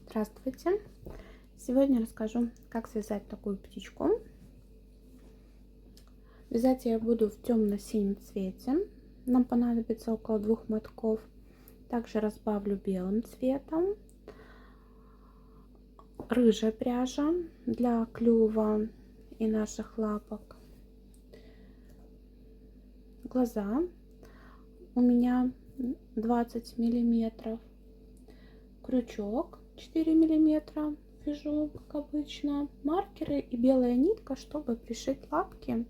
Здравствуйте! Сегодня расскажу, как связать такую птичку. Вязать я буду в темно-синем цвете. Нам понадобится около 2 мотков. Также разбавлю белым цветом. Рыжая пряжа для клюва и наших лапок. Глаза у меня 20 миллиметров. Крючок 4 миллиметра вяжу, как обычно. Маркеры и белая нитка, чтобы пришить лапки.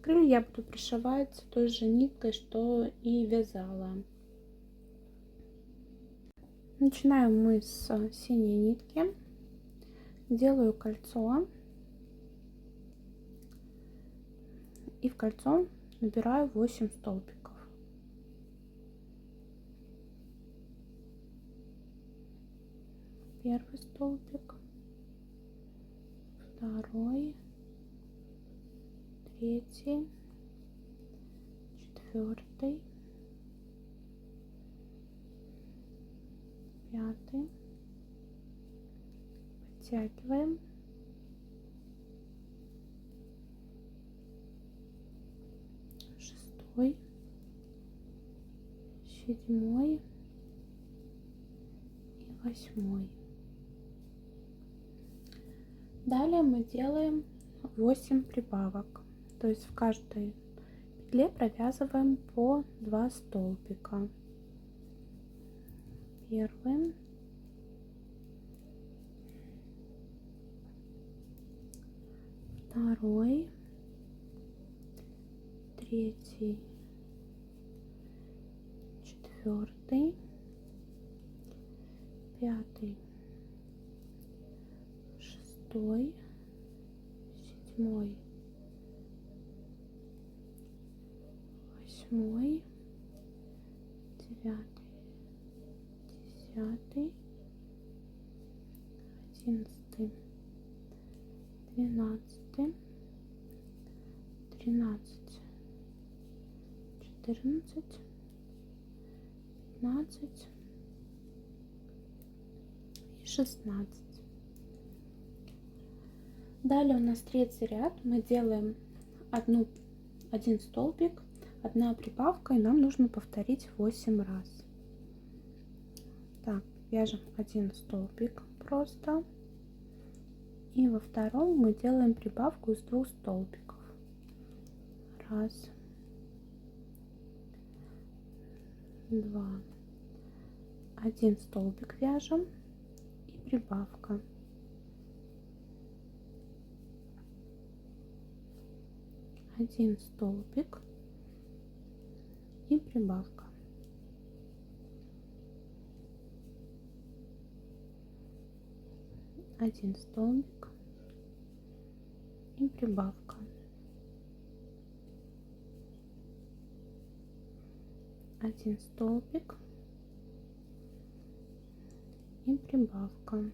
Крылья я буду пришивать той же ниткой, что и вязала. Начинаем мы с синей нитки. Делаю кольцо. И в кольцо набираю 8 столбиков. Первый столбик, второй, третий, четвертый, пятый. Подтягиваем. Шестой, седьмой и восьмой. Далее мы делаем 8 прибавок, то есть в каждой петле провязываем по 2 столбика. Первый, второй, третий, четвертый, пятый, шестой, седьмой, восьмой, девятый, десятый, 11, 12, 13, 14, 15 и 16. Далее у нас третий ряд. Мы делаем один столбик, одна прибавка, и нам нужно повторить 8 раз. Так, вяжем один столбик просто, и во втором мы делаем прибавку из 2 столбиков. Раз, два, один столбик вяжем и прибавка. Один столбик и прибавка. Один столбик и прибавка. Один столбик и прибавка.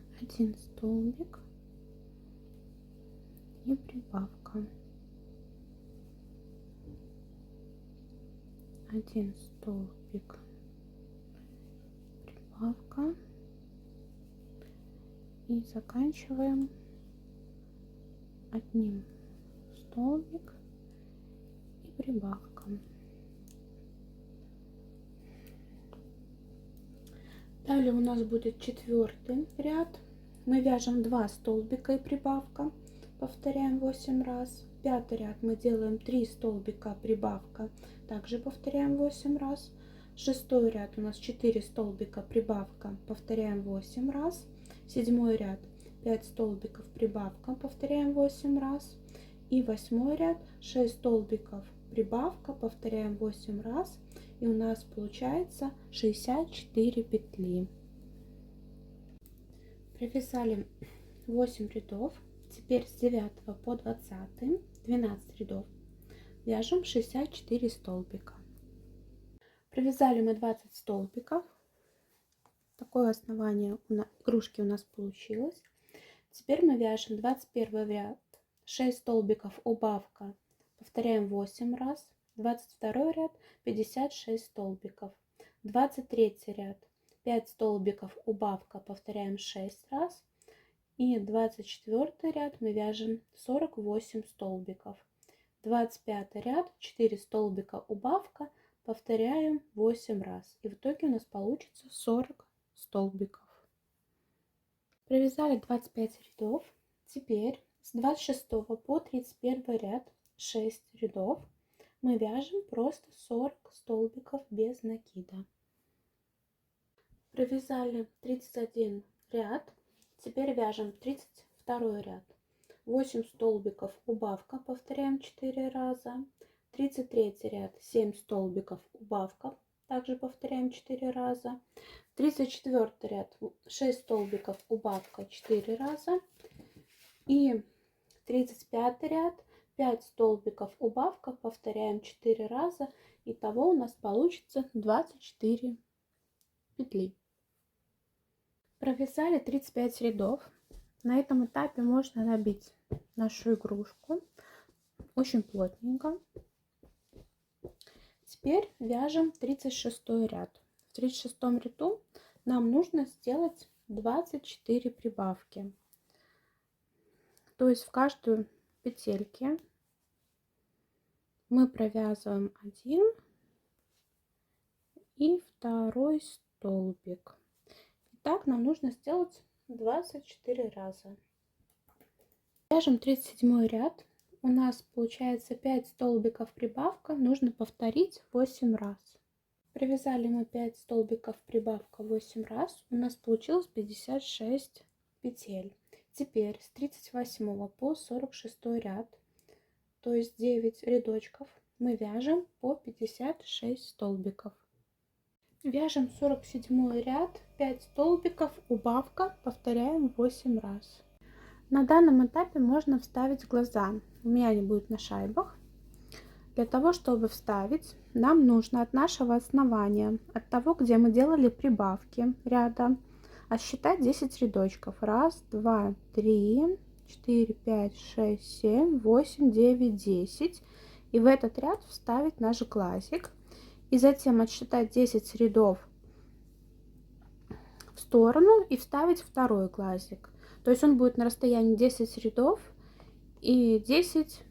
Один столбик и прибавка. Один столбик, прибавка. И заканчиваем одним столбик и прибавка. Далее у нас будет четвертый ряд. Мы вяжем 2 столбика и прибавка. Повторяем 8 раз. Пятый ряд мы делаем 3 столбика, прибавка. Также повторяем 8 раз. Шестой ряд у нас 4 столбика, прибавка. Повторяем 8 раз. Седьмой ряд 5 столбиков, прибавка. Повторяем 8 раз. И восьмой ряд 6 столбиков, прибавка. Повторяем 8 раз. И у нас получается 64 петли. Провязали 8 рядов. Теперь с 9 по 20, 12 рядов, вяжем 64 столбика. Провязали мы 20 столбиков. Такое основание игрушки у нас получилось. Теперь мы вяжем 21 ряд, 6 столбиков, убавка. Повторяем 8 раз. 22 ряд, 56 столбиков. 23 ряд, 5 столбиков убавка, повторяем 6 раз. И 24 ряд мы вяжем 48 столбиков. 25 ряд, 4 столбика убавка, повторяем 8 раз. И в итоге у нас получится 40 столбиков. Провязали 25 рядов. Теперь с 26 по 31 ряд 6 рядов мы вяжем просто 40 столбиков без накида. Провязали 31 ряд. Теперь вяжем 32 ряд. 8 столбиков убавка, повторяем 4 раза. 33 ряд, 7 столбиков убавка, также повторяем 4 раза. 34 ряд, 6 столбиков убавка, 4 раза. И 35 ряд, 5 столбиков убавка, повторяем 4 раза. Итого у нас получится 24 петли. Провязали 35 рядов. На этом этапе можно набить нашу игрушку очень плотненько. Теперь вяжем 36 ряд. В 36 ряду нам нужно сделать 24 прибавки. То есть в каждую петельке мы провязываем один и второй столбик. Итак, нам нужно сделать 24 раза. Вяжем 37 ряд. У нас получается 5 столбиков прибавка. Нужно повторить 8 раз. Провязали мы 5 столбиков прибавка 8 раз. У нас получилось 56 петель. Теперь с 38 по 46 ряд, то есть 9 рядочков, мы вяжем по 56 столбиков. Вяжем 47 ряд, 5 столбиков, убавка, повторяем 8 раз. На данном этапе можно вставить глаза. У меня они будут на шайбах. Для того, чтобы вставить, нам нужно от нашего основания, от того, где мы делали прибавки ряда, отсчитать 10 рядочков. 1, 2, 3, 4, 5, 6, 7, 8, 9, 10. И в этот ряд вставить наш глазик. И затем отсчитать 10 рядов в сторону и вставить второй глазик. То есть он будет на расстоянии 10 рядов и 10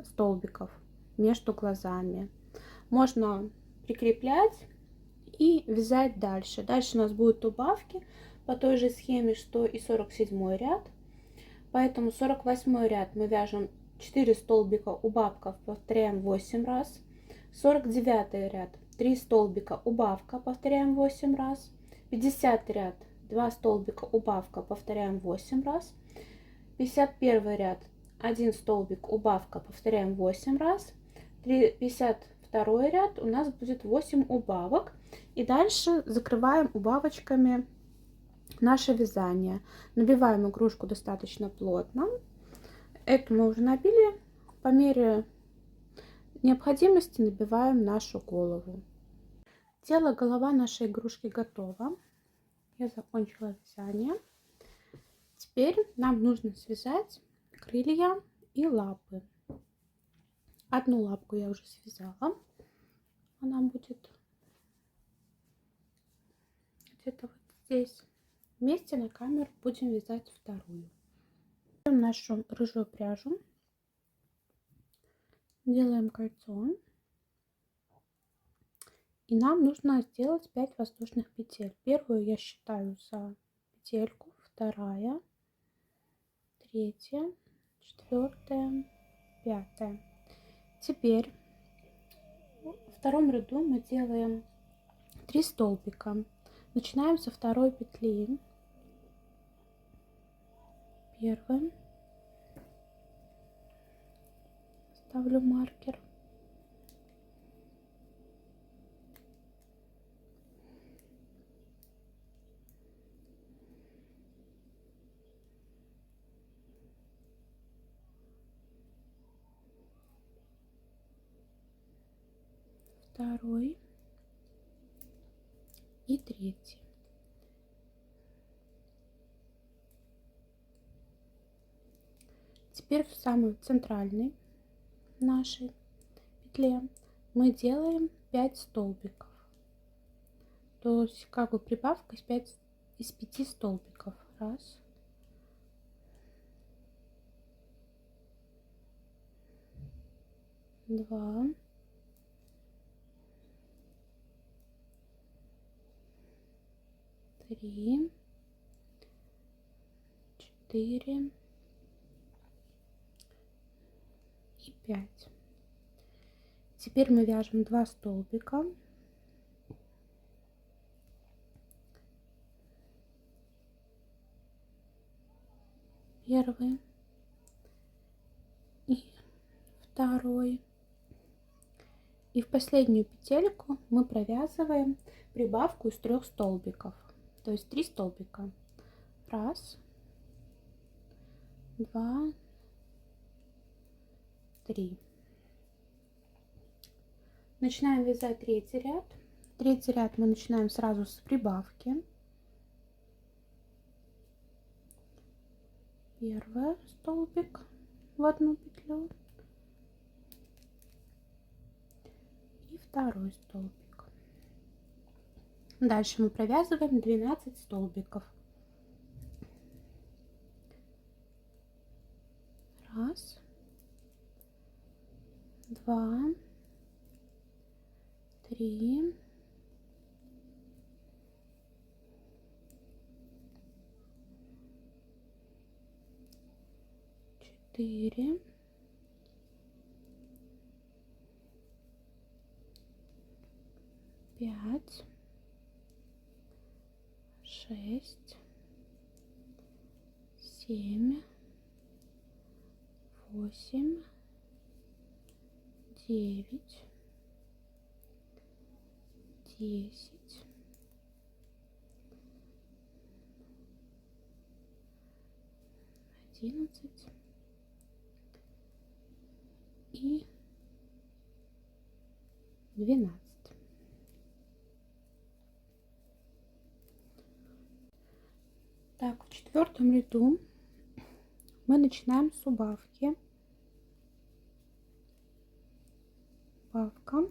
столбиков между глазами. Можно прикреплять и вязать дальше. Дальше у нас будут убавки по той же схеме, что и 47 ряд. Поэтому 48 ряд мы вяжем 4 столбика убавка, повторяем 8 раз. 49 ряд 3 столбика убавка, повторяем 8 раз. 50 ряд 2 столбика убавка, повторяем 8 раз. 51 ряд 1 столбик убавка, повторяем 8 раз. 52 ряд у нас будет 8 убавок. И дальше закрываем убавочками наше вязание. Набиваем игрушку достаточно плотно. Эту мы уже набили. По мере необходимости набиваем нашу голову. Тело, голова нашей игрушки готова. Я закончила вязание. Теперь нам нужно связать крылья и лапы. Одну лапку я уже связала. Она будет где-то вот здесь. Вместе на камеру будем вязать вторую. Берем нашу рыжую пряжу. Делаем кольцо. И нам нужно сделать 5 воздушных петель. Первую я считаю за петельку, вторая, третья, четвертая, пятая. Теперь во втором ряду мы делаем 3 столбика. Начинаем со второй петли. Первым ставлю маркер. Второй и третий. Теперь в самой центральной нашей петле мы делаем 5 столбиков. То есть как бы прибавка из 5 столбиков. Раз. Два. Три. 4 и 5. Теперь мы вяжем 2 столбика. Первый и второй. И в последнюю петельку мы провязываем прибавку из 3 столбиков. То есть 3 столбика. Раз, два, три. Начинаем вязать третий ряд. Третий ряд мы начинаем сразу с прибавки. Первый столбик в одну петлю и второй столбик. Дальше мы провязываем 12 столбиков. Раз, два, три, четыре, пять, шесть, семь, восемь, девять, 10, 11 и 12. Так, в четвертом ряду мы начинаем с убавки. Убавка.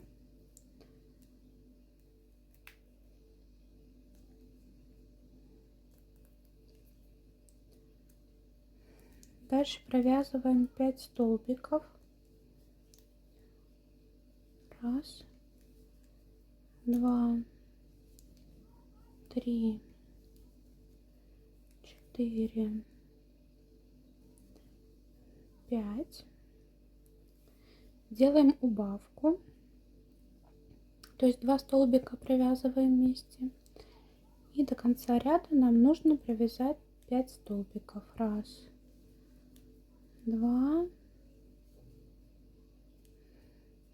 Дальше провязываем 5 столбиков. Раз, два, три, 4, 5. Делаем убавку. То есть 2 столбика провязываем вместе. И до конца ряда нам нужно провязать 5 столбиков. Раз, два,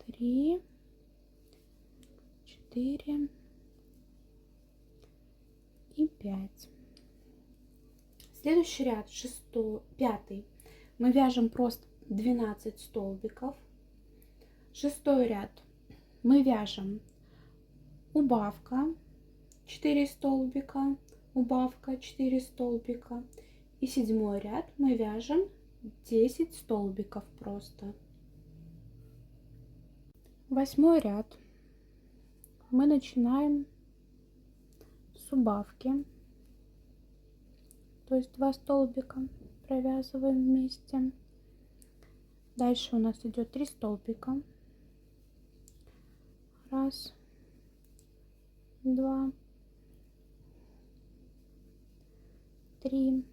три, 4 и 5. Следующий ряд, пятый, мы вяжем просто 12 столбиков. Шестой ряд мы вяжем убавка 4 столбика, убавка 4 столбика. И седьмой ряд мы вяжем 10 столбиков просто. Восьмой ряд мы начинаем с убавки, то есть 2 столбика провязываем вместе. Дальше у нас идет 3 столбика. Раз, два, три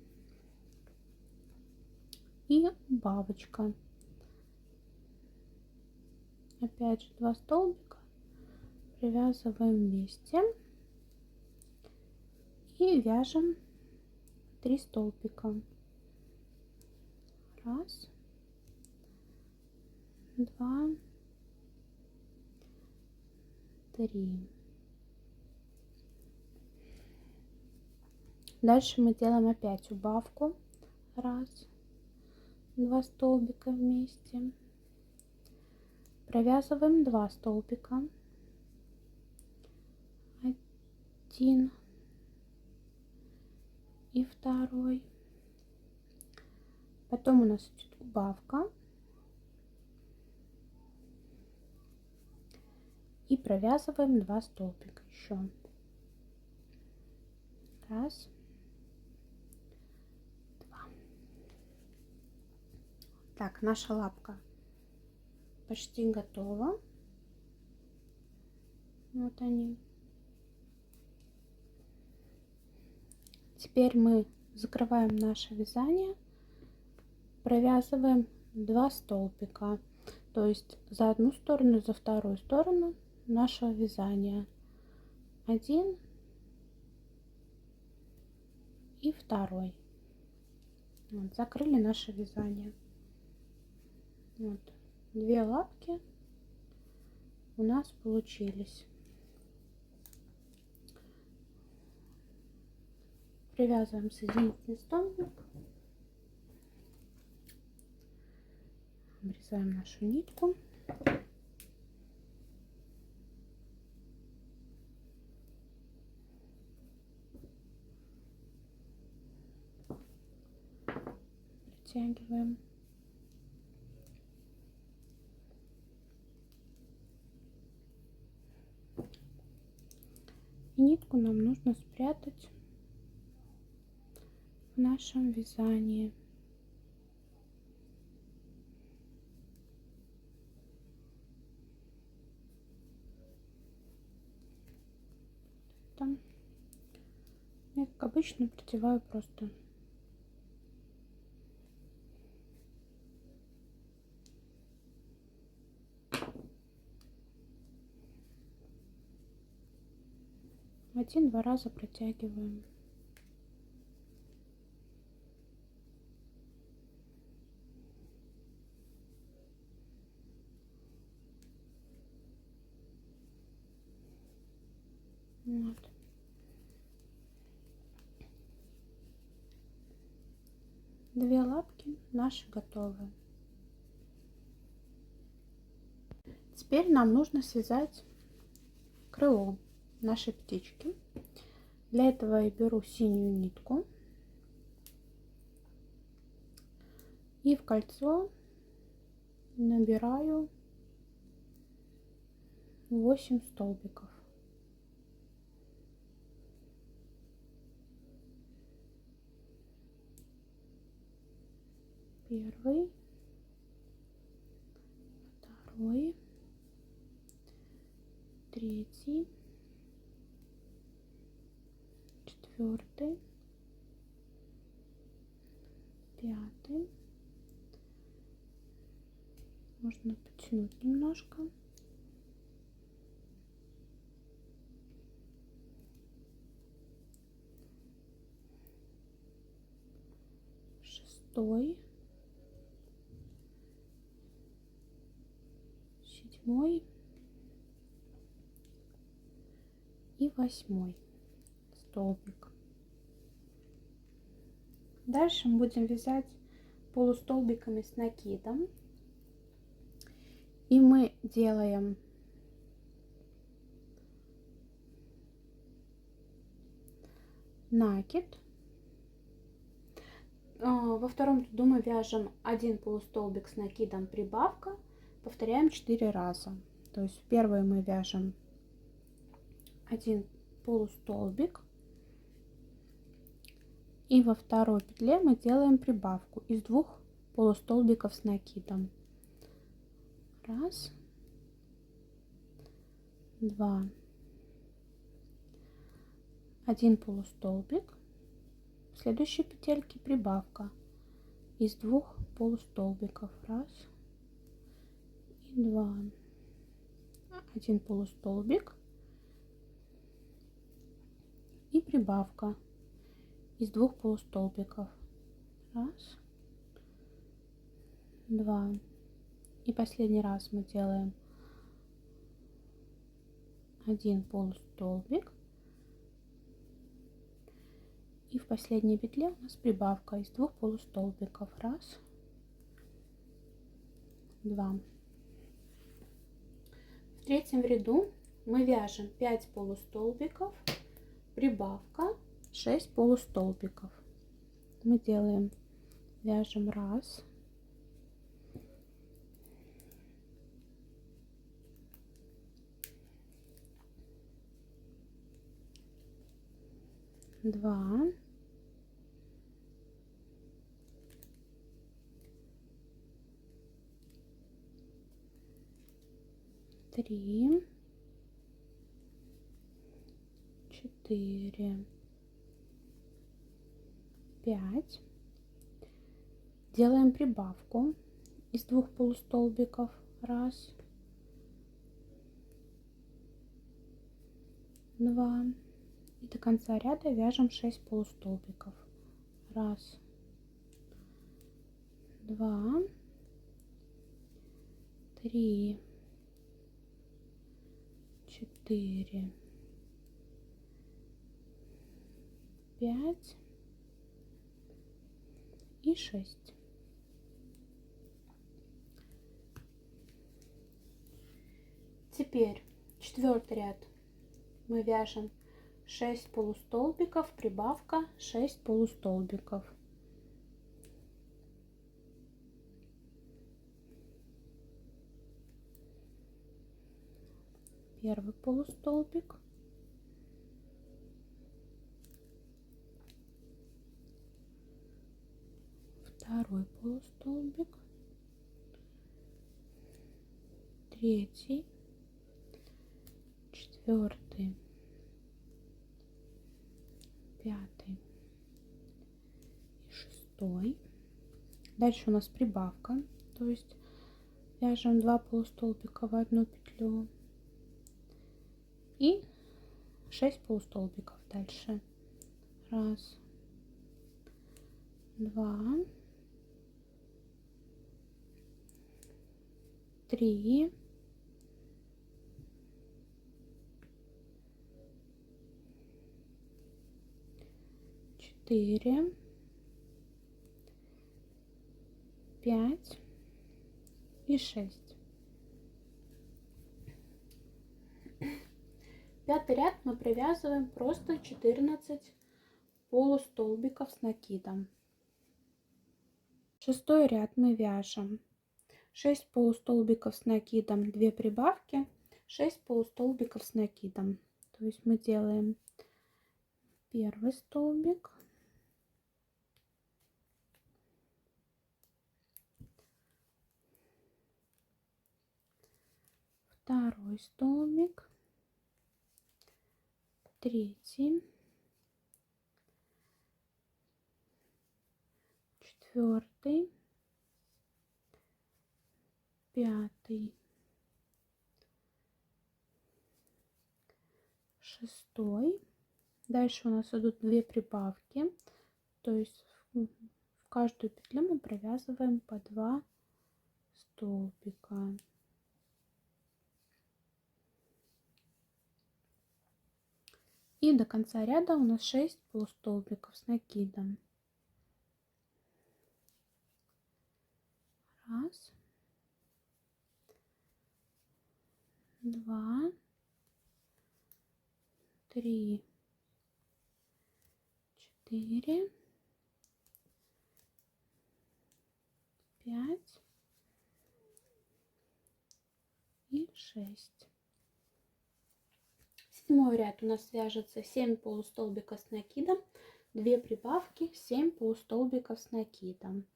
и убавочка. Опять же 2 столбика привязываем вместе и вяжем 3 столбика. Раз, два, три. Дальше мы делаем опять убавку. Раз, 2 столбика вместе. Провязываем 2 столбика. Один и второй. Потом у нас идет убавка. И провязываем 2 столбика еще. Раз, два. Так, наша лапка почти готова. Вот они. Теперь мы закрываем наше вязание, провязываем 2 столбика, то есть за одну сторону, за вторую сторону нашего вязания. Один и второй. Вот, закрыли наше вязание. Вот, 2 лапки у нас получились. Привязываем соединительный столбик, обрезаем нашу нитку. Протягиваем. И нитку нам нужно спрятать в нашем вязании. Там я, как обычно, продеваю просто один-два раза протягиваем. Вот. Две лапки наши готовы. Теперь нам нужно связать крыло нашей птички. Для этого я беру синюю нитку и в кольцо набираю 8 столбиков. Первый, второй, третий, четвертый, пятый. Можно потянуть немножко. Шестой, седьмой и 8 столбик. Дальше мы будем вязать полустолбиками с накидом. И мы делаем накид. Во втором ряду мы вяжем 1 полустолбик с накидом, прибавка. Повторяем 4 раза. То есть в первый мы вяжем 1 полустолбик. И во второй петле мы делаем прибавку из 2 полустолбиков с накидом. Раз, два, 1 полустолбик. В следующей петельке прибавка из 2 полустолбиков. Раз и два. 1 полустолбик и прибавка из 2 полустолбиков. Раз, два. И последний раз мы делаем 1 полустолбик. И в последней петле у нас прибавка из 2 полустолбиков. Раз, два. В третьем ряду мы вяжем 5 полустолбиков, прибавка 6 полустолбиков. Мы делаем, вяжем раз, 2, 3, 4, 5. Делаем прибавку из 2 полустолбиков. 1, 2. И до конца ряда вяжем 6 полустолбиков. 1, 2, 3, 4, 5 и 6. Теперь 4-й ряд мы вяжем 6 полустолбиков, прибавка 6 полустолбиков. Первый полустолбик, второй полустолбик, третий, четвертый, пятый и шестой. Дальше у нас прибавка, то есть вяжем 2 полустолбика в одну петлю и 6 полустолбиков дальше. 1, 2, 3, 4, 5 и 6. 5-й ряд мы провязываем просто 14 полустолбиков с накидом. 6-й ряд мы вяжем 6 полустолбиков с накидом, 2 прибавки, 6 полустолбиков с накидом. То есть мы делаем первый столбик, второй столбик, третий, четвертый, пятый, шестой. Дальше у нас идут 2 прибавки, то есть в каждую петлю мы провязываем по 2 столбика. И до конца ряда у нас 6 полустолбиков с накидом. 1, 2, 3, 4, 5 и 6. 7-й ряд у нас вяжется 7 полустолбиков с накидом, 2 прибавки, 7 полустолбиков с накидом.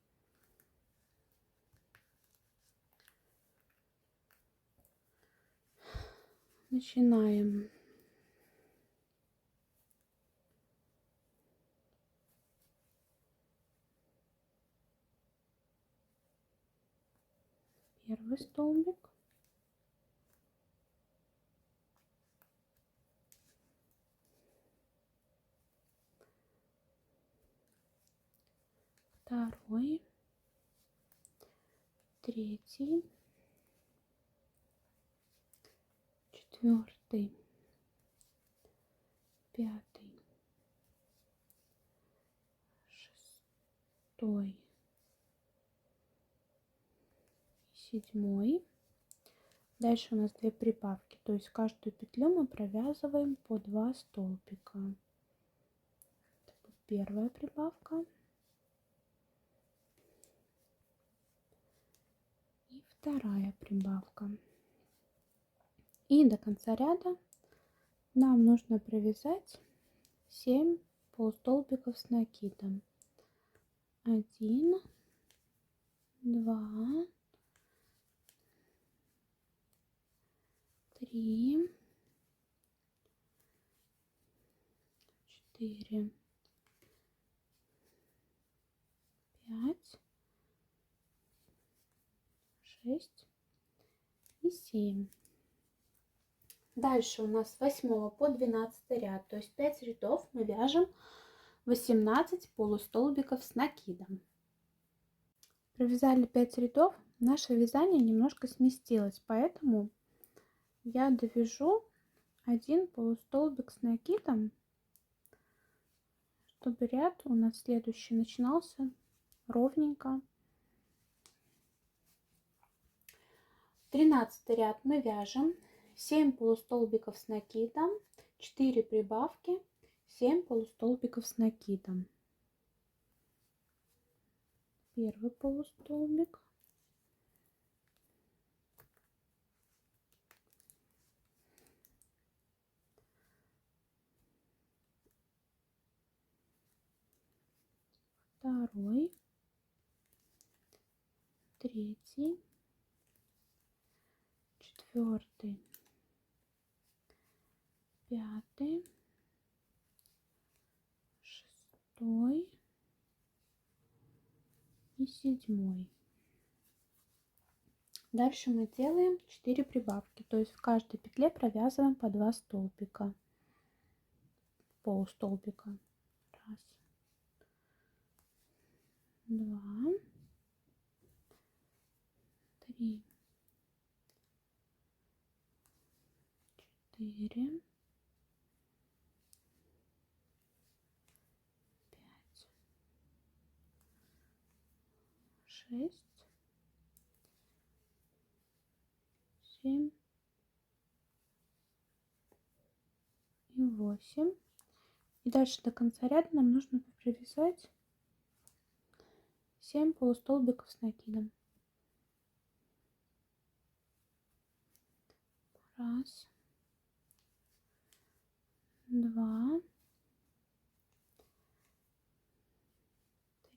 Начинаем. Первый столбик, второй, третий, четвертый, пятый, шестой, седьмой. Дальше у нас 2 прибавки, то есть каждую петлю мы провязываем по 2 столбика. Это будет первая прибавка и вторая прибавка. И до конца ряда нам нужно провязать 7 полустолбиков с накидом. 1, 2, 3, 4, 5, 6 и 7. Дальше у нас с 8 по 12 ряд, то есть 5 рядов мы вяжем 18 полустолбиков с накидом. Провязали 5 рядов, наше вязание немножко сместилось, поэтому я довяжу один полустолбик с накидом, чтобы ряд у нас следующий начинался ровненько. 13 ряд мы вяжем 7 полустолбиков с накидом, 4 прибавки, 7 полустолбиков с накидом. Первый полустолбик, второй, третий, четвертый, пятый, шестой и седьмой. Дальше мы делаем 4 прибавки, то есть в каждой петле провязываем по 2 столбика, полустолбика. Раз, два, три, 4, 5, 6, 7 и 8. И дальше до конца ряда нам нужно провязать 7 полустолбиков с накидом. Раз, два,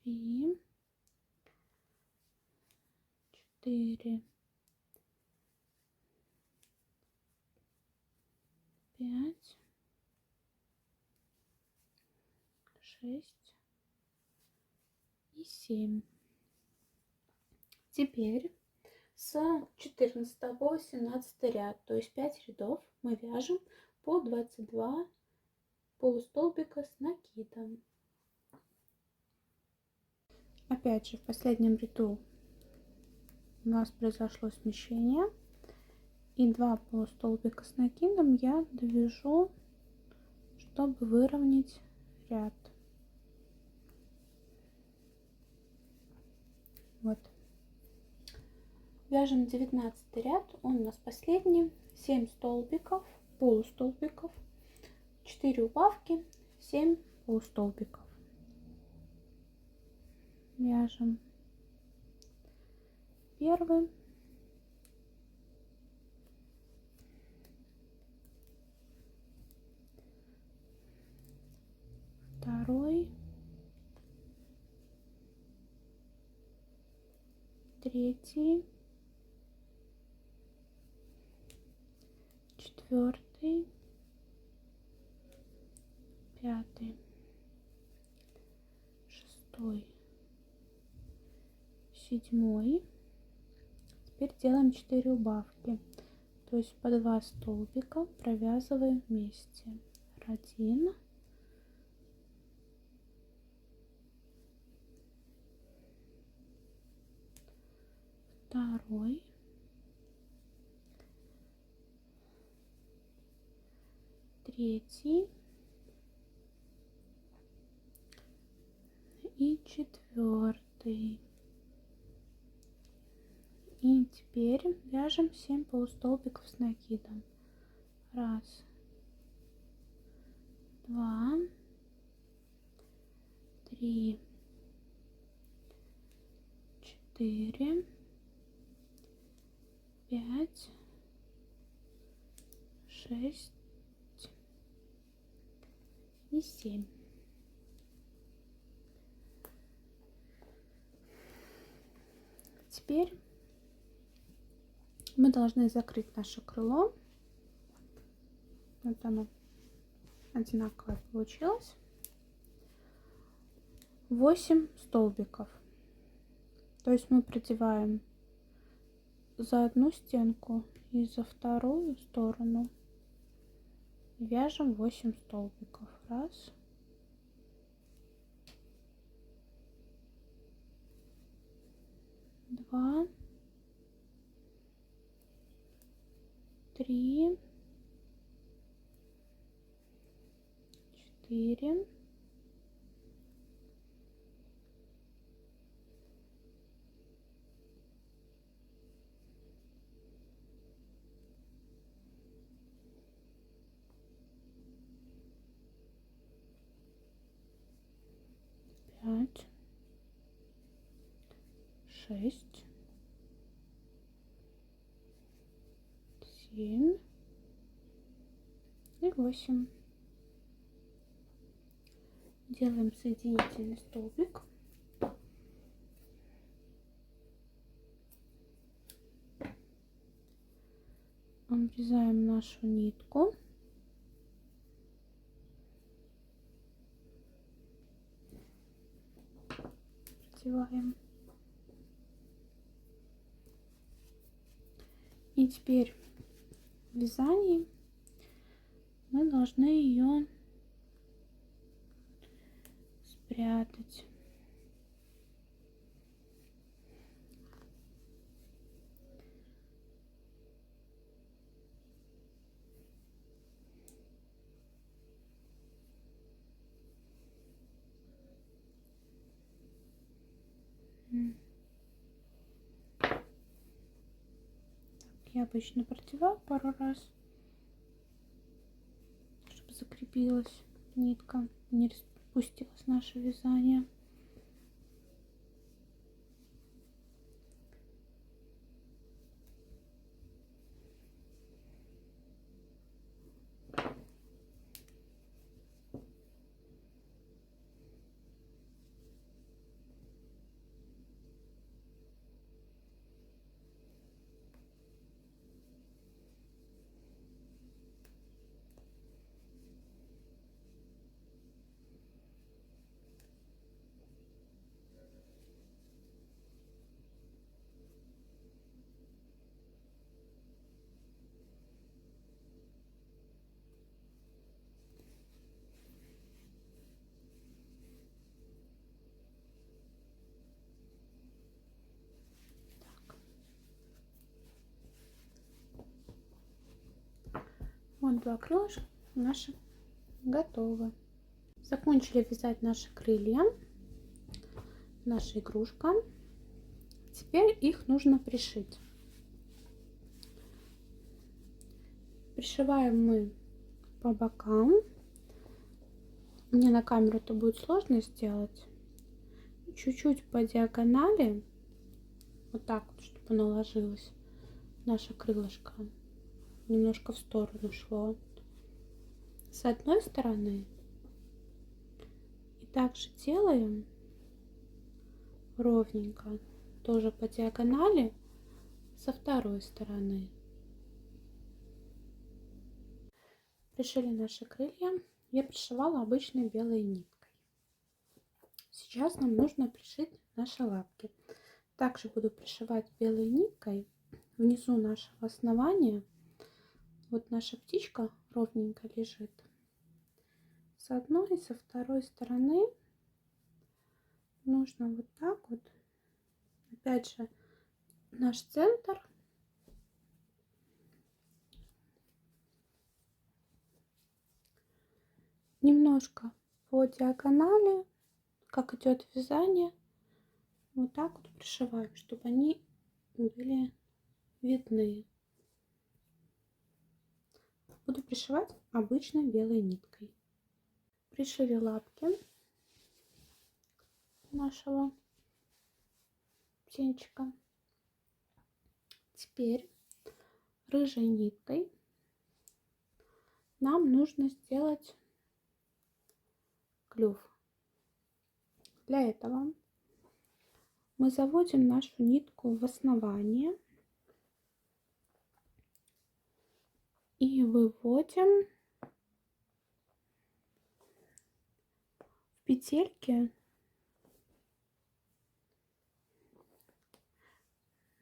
три, 4, 5, 6 и 7. Теперь с 14 по 18 ряд, то есть 5 рядов, мы вяжем по 22 полустолбика с накидом. Опять же, в последнем ряду у нас произошло смещение, и 2 полустолбика с накидом я довяжу, чтобы выровнять ряд. Вот. Вяжем 19 ряд, он у нас последний. 7 столбиков, полустолбиков, 4 убавки, 7 полустолбиков. Вяжем первый, второй, третий, четвертый, пятый, шестой, седьмой. Теперь делаем 4 убавки, то есть по 2 столбика провязываем вместе. 1, 2, 3 и 4. И теперь вяжем 7 полустолбиков с накидом. 1, 2, 3, 4, 5, 6 и 7. теперь мы должны закрыть наше крыло. Вот оно одинаковое получилось. 8 столбиков. То есть мы продеваем за одну стенку и за вторую сторону. Вяжем 8 столбиков. Раз. Два. Три. 4. 5. 6. 7 и 8. Делаем соединительный столбик. Обрезаем нашу нитку. Продеваем. И теперь в вязании мы должны ее спрятать. Я обычно продеваю пару раз, чтобы закрепилась нитка, не распустилось наше вязание. Вот 2 крылышка наши готовы. Закончили вязать наши крылья, наша игрушка. Теперь их нужно пришить. Пришиваем мы по бокам. Мне на камеру это будет сложно сделать. Чуть-чуть по диагонали, вот так вот, чтобы оно ложилось, наше крылышко немножко в сторону шло с одной стороны. И также делаем ровненько, тоже по диагонали, со второй стороны. Пришили наши крылья. Я пришивала обычной белой ниткой. Сейчас нам нужно пришить наши лапки. Также буду пришивать белой ниткой внизу нашего основания. Вот наша птичка ровненько лежит. С одной и со второй стороны нужно вот так вот. Опять же, наш центр. Немножко по диагонали, как идет вязание, вот так вот пришиваем, чтобы они были видны. Буду пришивать обычной белой ниткой. Пришили лапки нашего птенчика. Теперь рыжей ниткой нам нужно сделать клюв. Для этого мы заводим нашу нитку в основание и выводим в петельки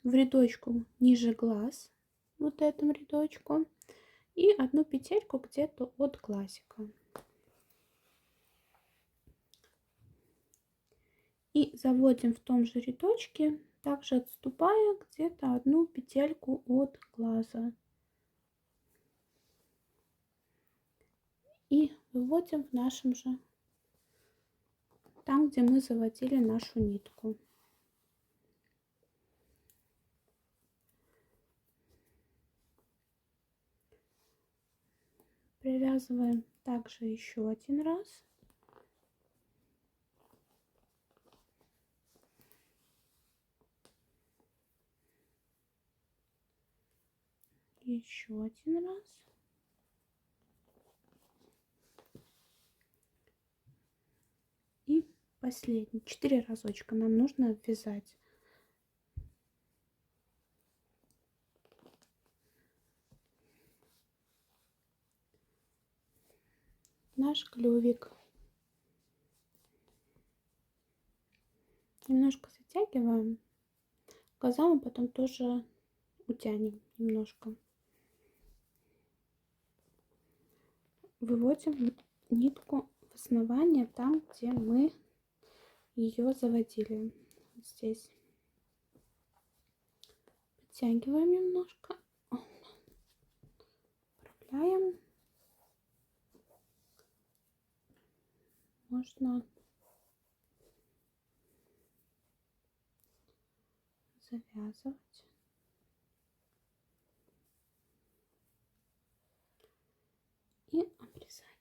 в рядочку ниже глаз, вот этому рядочку, и одну петельку где-то от глазика. И заводим в том же рядочке, также отступая где-то одну петельку от глаза. И выводим в нашем же, там, где мы заводили нашу нитку. Привязываем также еще один раз. Еще один раз. И последний. 4 разочка нам нужно обвязать. Наш клювик. Немножко затягиваем. Глаза мы потом тоже утянем немножко. Выводим нитку в основание, там, где мы ее заводили. Вот здесь. Подтягиваем немножко. Управляем. Можно завязывать. И обрезать.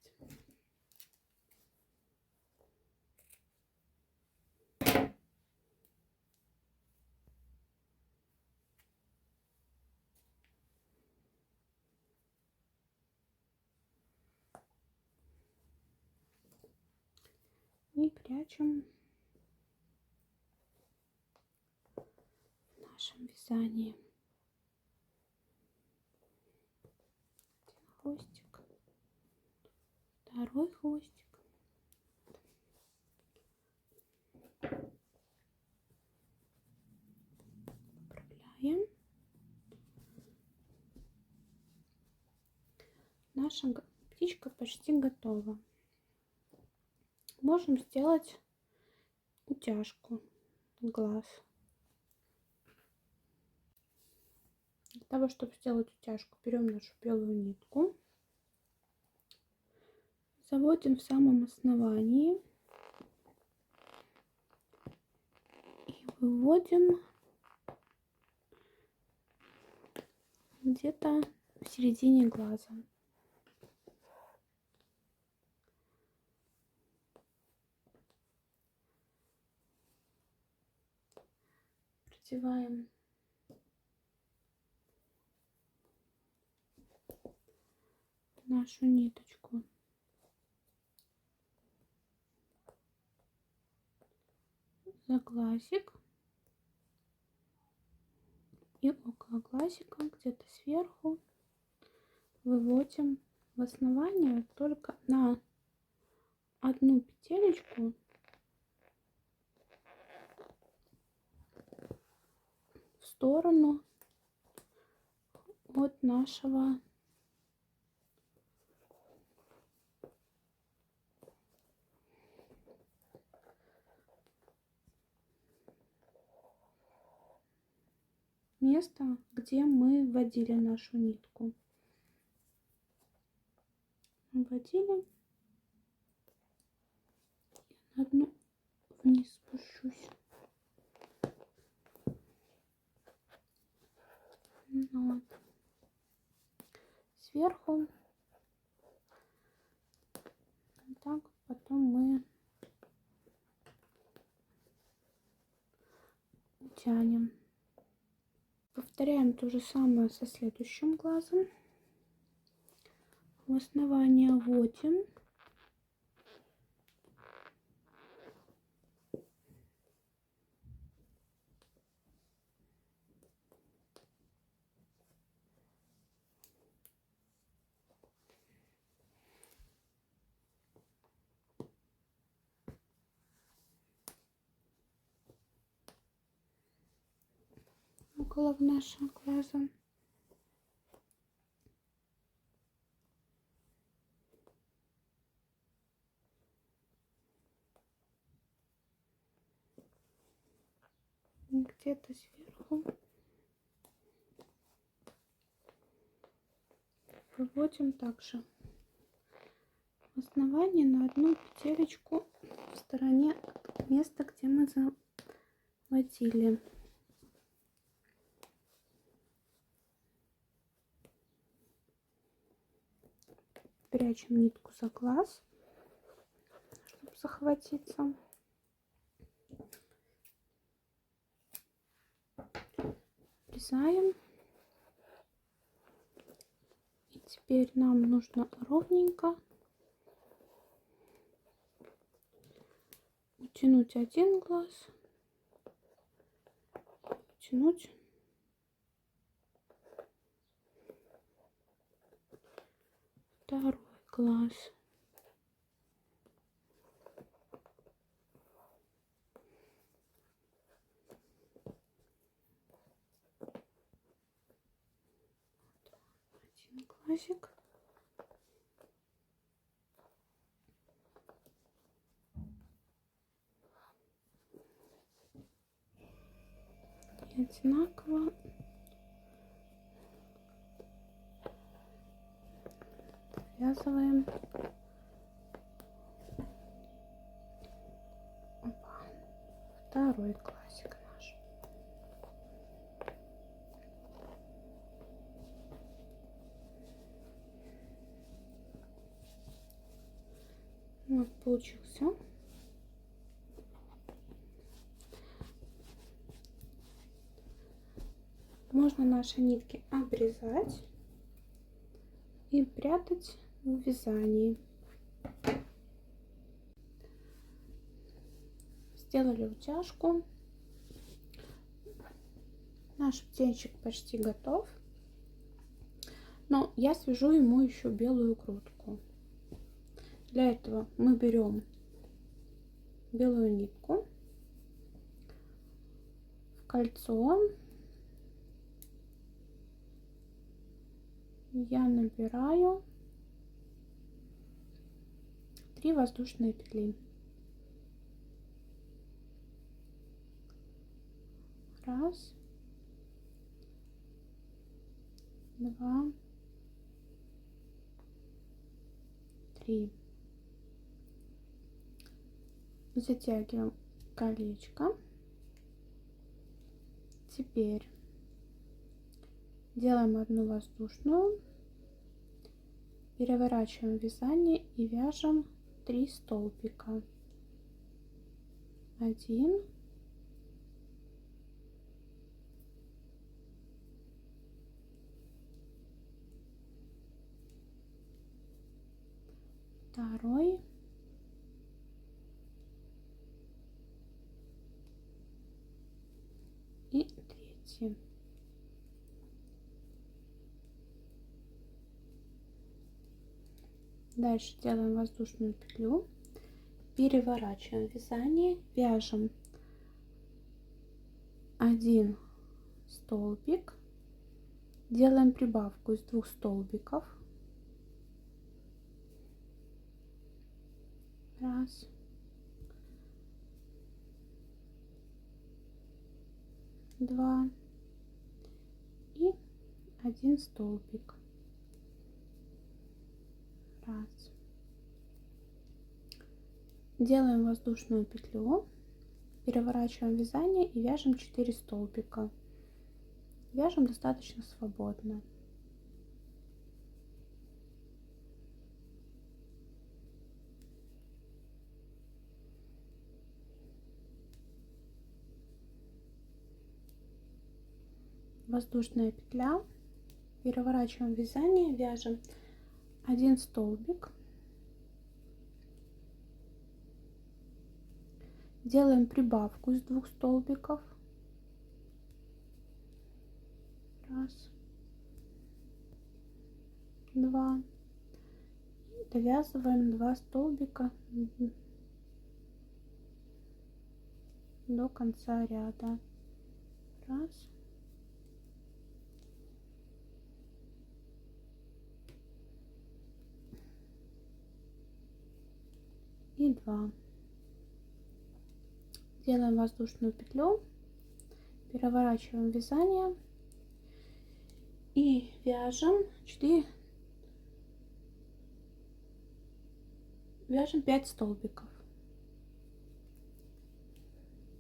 И прячем в нашем вязании. Один хвостик, второй хвостик. Поправляем. Наша птичка почти готова. Можем сделать утяжку глаз. Для того, чтобы сделать утяжку, берем нашу белую нитку, заводим в самом основании и выводим где-то в середине глаза. Продеваем нашу ниточку за глазик и около глазика, где-то сверху, выводим в основание только на одну петелечку в сторону от нашего места, где мы вводили нашу нитку. Вводили. На одну вниз спущусь. Вот. Сверху. Так, потом мы тянем. Повторяем то же самое со следующим глазом. В основание вводим. около нашего глаза. Где-то сверху выводим также в основании на одну петелечку в стороне от места, где мы заводили. Прячем нитку за глаз, чтобы захватиться. Обрезаем. И теперь нам нужно ровненько утянуть один глаз, утянуть второй глаз. Один глазик. И одинаково довязываем. Опа. Второй глазик наш. Вот получился. Можно наши нитки обрезать и прятать в вязании. Сделали утяжку. Наш птенчик почти готов. Но я свяжу ему еще белую грудку. Для этого мы берем белую нитку в кольцо. Я набираю 3 воздушные петли. Раз, два, три. Затягиваем колечко. Теперь делаем одну воздушную, переворачиваем вязание и вяжем 3 столбика. 1, 2 и 3. Дальше делаем воздушную петлю, переворачиваем вязание, вяжем 1 столбик, делаем прибавку из 2 столбиков. Раз, два и 1 столбик. Раз. Делаем воздушную петлю, переворачиваем вязание и вяжем 4 столбика. Вяжем достаточно свободно. Воздушная петля, переворачиваем вязание, вяжем 1 столбик, делаем прибавку из 2 столбиков. Раз, два, и довязываем 2 столбика до конца ряда. Раз, 2. Делаем воздушную петлю, переворачиваем вязание и вяжем 5 столбиков.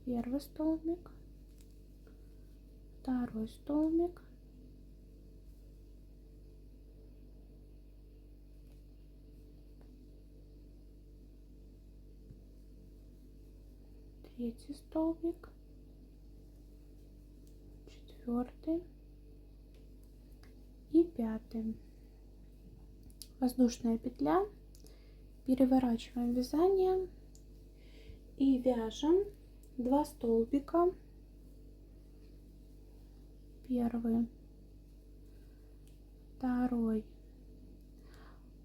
Первый столбик, второй столбик, третий столбик, четвертый и пятый. Воздушная петля, переворачиваем вязание и вяжем 2 столбика. Первый, второй.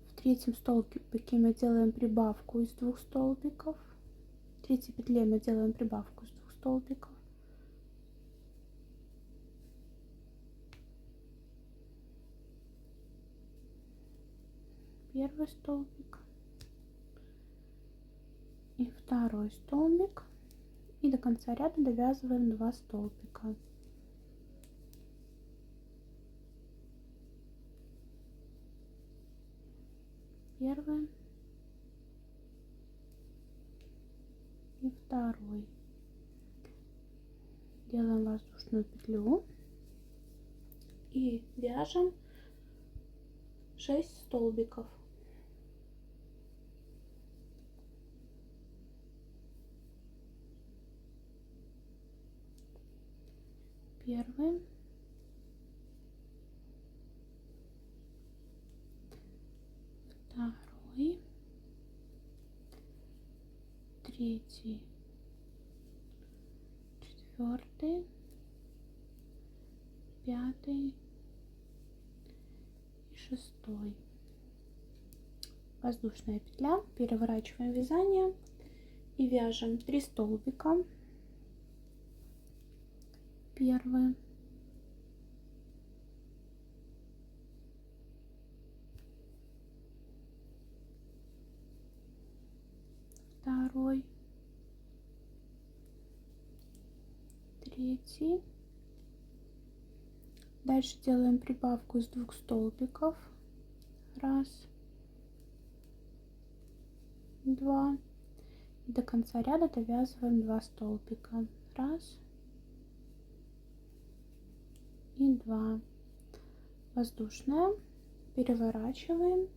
В третьем столбике мы делаем прибавку из 2 столбиков. В третьей петле мы делаем прибавку из 2 столбиков. Первый столбик и второй столбик, и до конца ряда довязываем 2 столбика. Первый и второй. Делаем воздушную петлю и вяжем 6 столбиков. Первый, второй, третий, четвертый, пятый и шестой. Воздушная петля, переворачиваем вязание и вяжем 3 столбика. Первый, второй, третий. Дальше делаем прибавку из 2 столбиков. Раз, два. И до конца ряда довязываем 2 столбика. Раз и 2. Воздушная, переворачиваем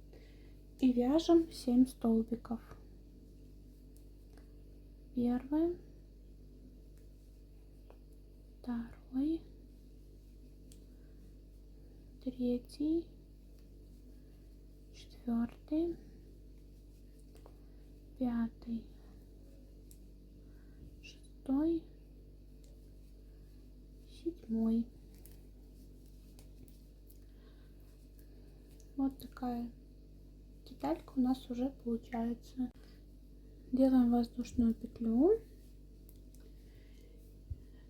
и вяжем 7 столбиков. Первый, второй, третий, четвертый, пятый, шестой, седьмой. Вот такая деталька у нас уже получается. Делаем воздушную петлю,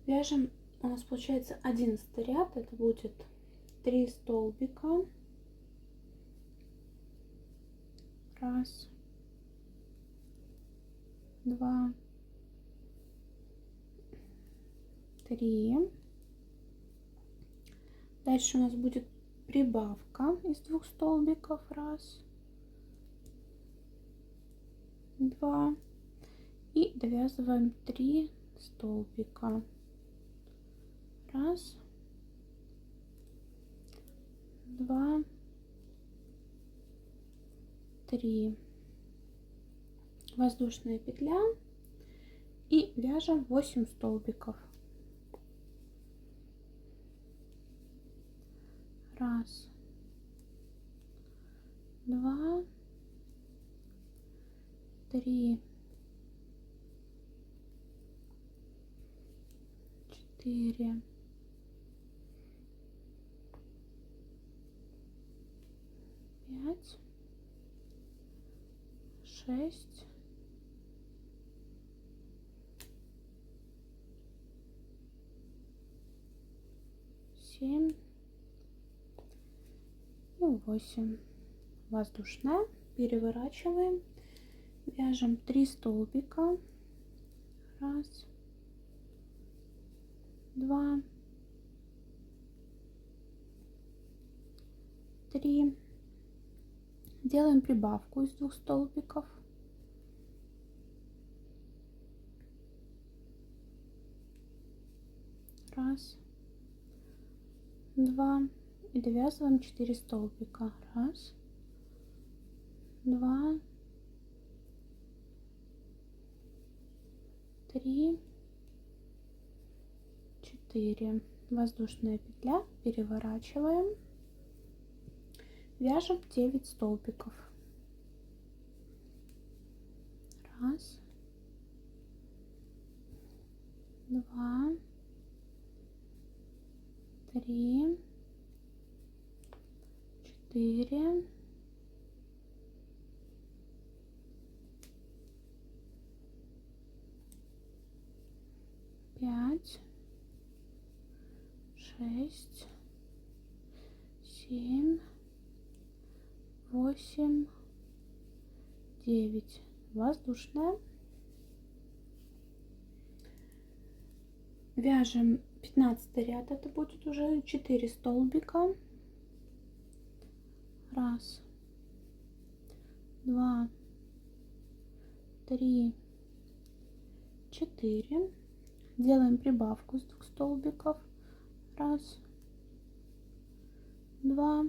вяжем. У нас получается 11 ряд. Это будет 3 столбика. Раз, два, три. Дальше у нас будет прибавка из 2 столбиков. Раз, два. И довязываем 3 столбика. Раз, два, три. Воздушная петля и вяжем 8 столбиков. Раз, два, три, четыре, пять, шесть, семь и 8. Воздушная, переворачиваем Вяжем 3 столбика. Раз, два, три. Делаем прибавку из 2 столбиков. Раз, два. И довязываем 4 столбика. Раз, два, три, 4. Воздушная петля, переворачиваем, вяжем 9 столбиков. Раз, два, три, 4, 5, 6, 7, 8, 9. Воздушная. Вяжем 15 ряд, это будет уже 4 столбика. Раз, два, три, 4. Делаем прибавку из 2 столбиков. Раз, два.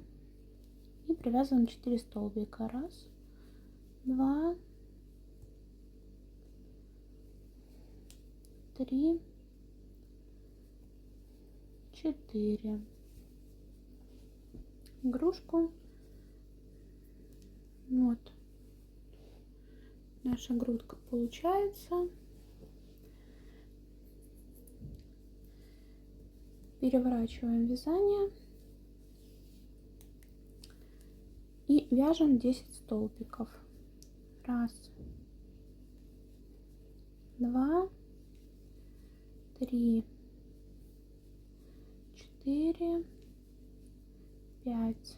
И привязываем 4 столбика. Раз, два, три, 4. Игрушку. Вот наша грудка получается. Переворачиваем вязание и вяжем 10 столбиков. Раз, два, три, 4, 5,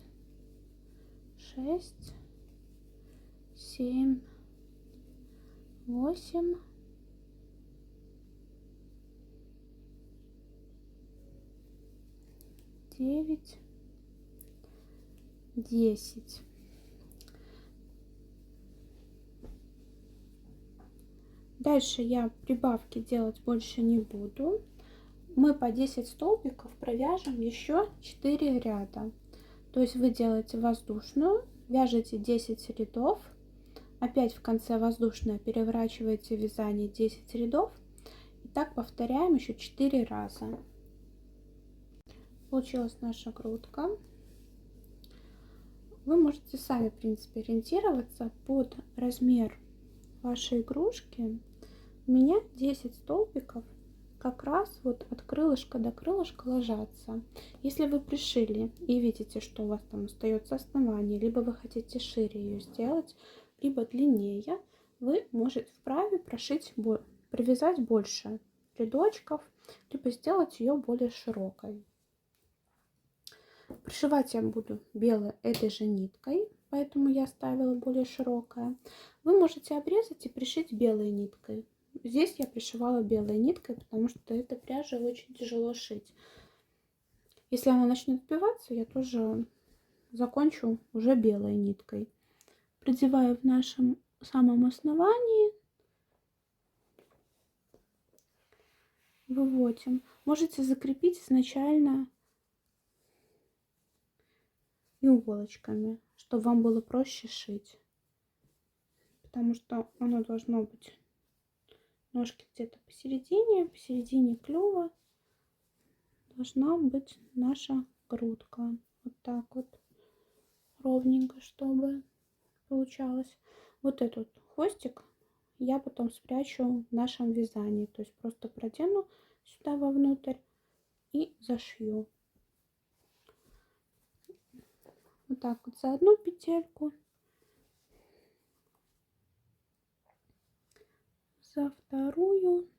6, 7, 8, 9, 10. Дальше я прибавки делать больше не буду. Мы по 10 столбиков провяжем еще 4 ряда. То есть вы делаете воздушную, вяжете 10 рядов, опять в конце воздушная, переворачиваете вязание 10 рядов. И так повторяем еще 4 раза. Получилась наша грудка. Вы можете сами, в принципе, ориентироваться под размер вашей игрушки. У меня 10 столбиков как раз вот от крылышка до крылышка ложатся. Если вы пришили и видите, что у вас там остается основание, либо вы хотите шире ее сделать, либо длиннее, вы можете вправе прошить, привязать больше рядочков, либо сделать ее более широкой. Пришивать я буду белой этой же ниткой, поэтому я оставила более широкая. Вы можете обрезать и пришить белой ниткой. Здесь я пришивала белой ниткой, потому что эта пряжа очень тяжело шить. Если она начнет сбиваться, я тоже закончу уже белой ниткой. Продеваю в нашем самом основании. Выводим. Можете закрепить изначально иголочками, чтобы вам было проще шить. Потому что оно должно быть ножки где-то посередине клюва должна быть наша грудка. Вот так вот ровненько, чтобы получалось. Вот этот хвостик я потом спрячу в нашем вязании. То есть просто продену сюда вовнутрь и зашью. Вот так вот за одну петельку, за вторую.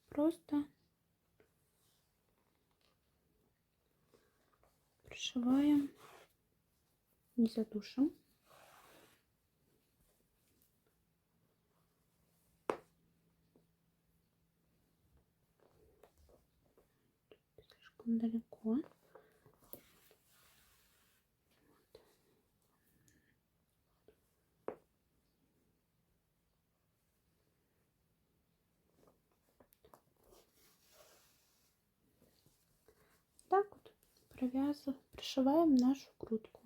Просто пришиваем, не задушим. Слишком далеко. Так вот пришиваем нашу грудку.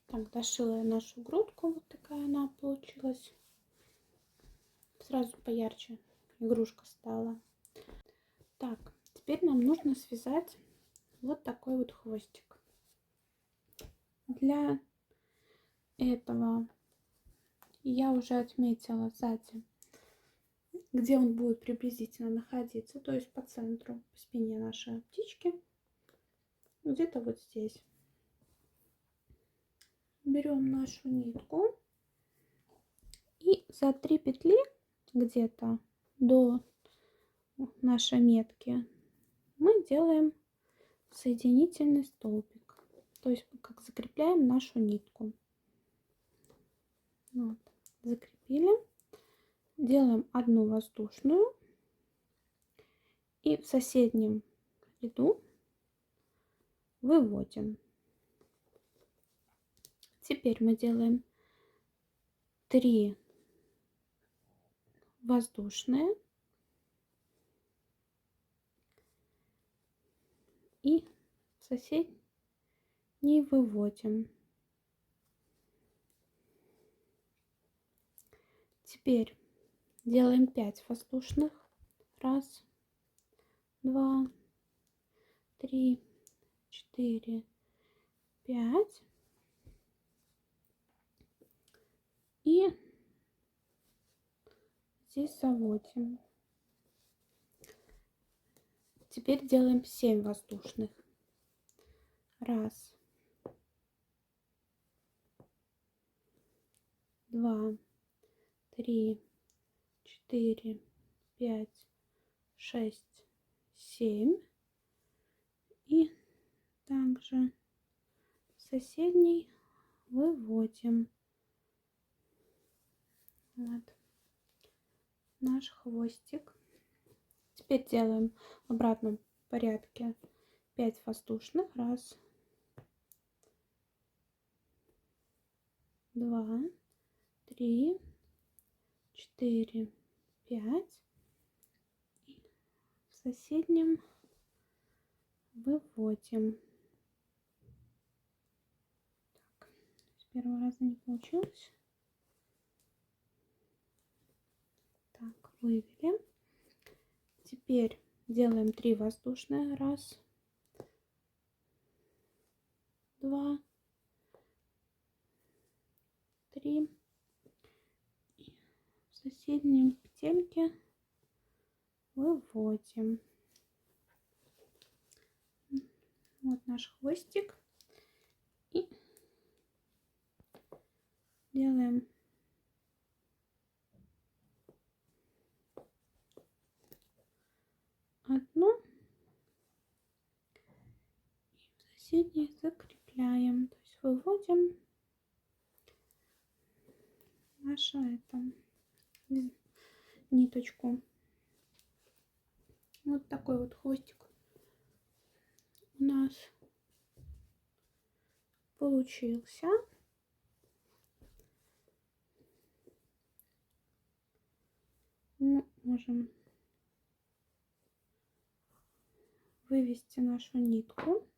Так, дошила я нашу грудку, вот такая она получилась. Сразу поярче игрушка стала. Так, теперь нам нужно связать вот такой вот хвостик. Для этого я уже отметила сзади, где он будет приблизительно находиться, то есть по центру, по спине нашей птички, где-то вот здесь. Берем нашу нитку и за 3 петли где-то до нашей метки мы делаем соединительный столбик, то есть как закрепляем нашу нитку. Вот, закрепили, делаем одну воздушную и в соседнем ряду выводим. Теперь мы делаем 3 воздушные и в соседний выводим. Теперь делаем 5 воздушных. 1, 2, 3, 4, 5. И здесь заводим. Теперь делаем 7 воздушных. 1, 2, 3, 4, 5, 6, 7. И также соседний выводим. Вот наш хвостик. Теперь делаем в обратном порядке 5 воздушных. 1, 2, 3, 4, 5. И в соседнем выводим. Так, с первого раза не получилось. Так, вывели. Теперь делаем 3 воздушные. 1, 2, 3. И в соседней петельке выводим. Вот наш хвостик. И делаем одну и в соседней закрепляем, то есть выводим нашу ниточку. Вот такой вот хвостик у нас получился. Мы можем вывести нашу нитку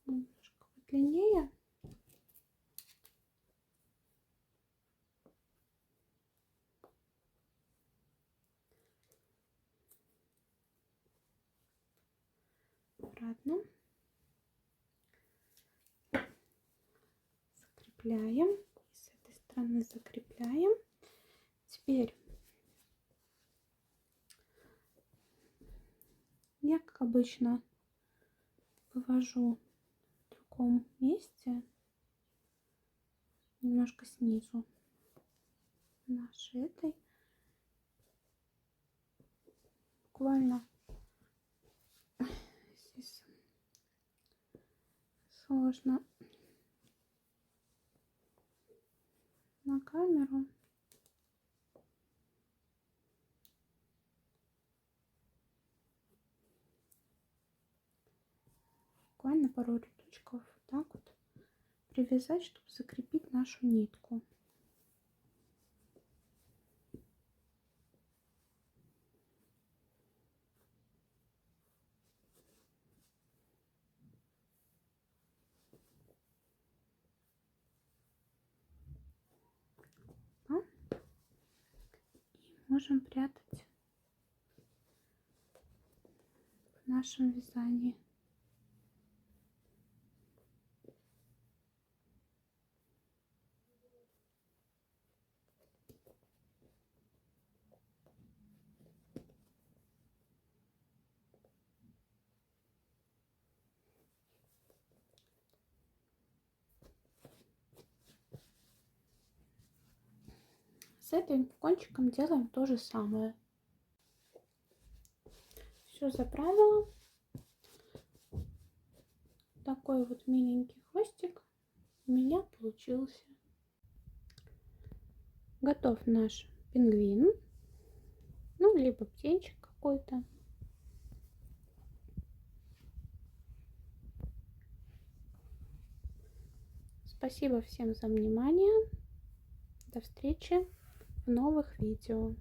немножко подлиннее. Обратно. Закрепляем. И с этой стороны закрепляем. Теперь я, как обычно, вывожу в другом месте, немножко снизу нашей этой, буквально здесь сложно на камеру. Буквально пару рядочков вот так вот привязать, чтобы закрепить нашу нитку. И можем прятать в нашем вязании. С этим кончиком делаем то же самое. Все заправила. Такой вот миленький хвостик у меня получился. Готов наш пингвин, ну либо птенчик какой-то. Спасибо всем за внимание. До встречи в новых видео.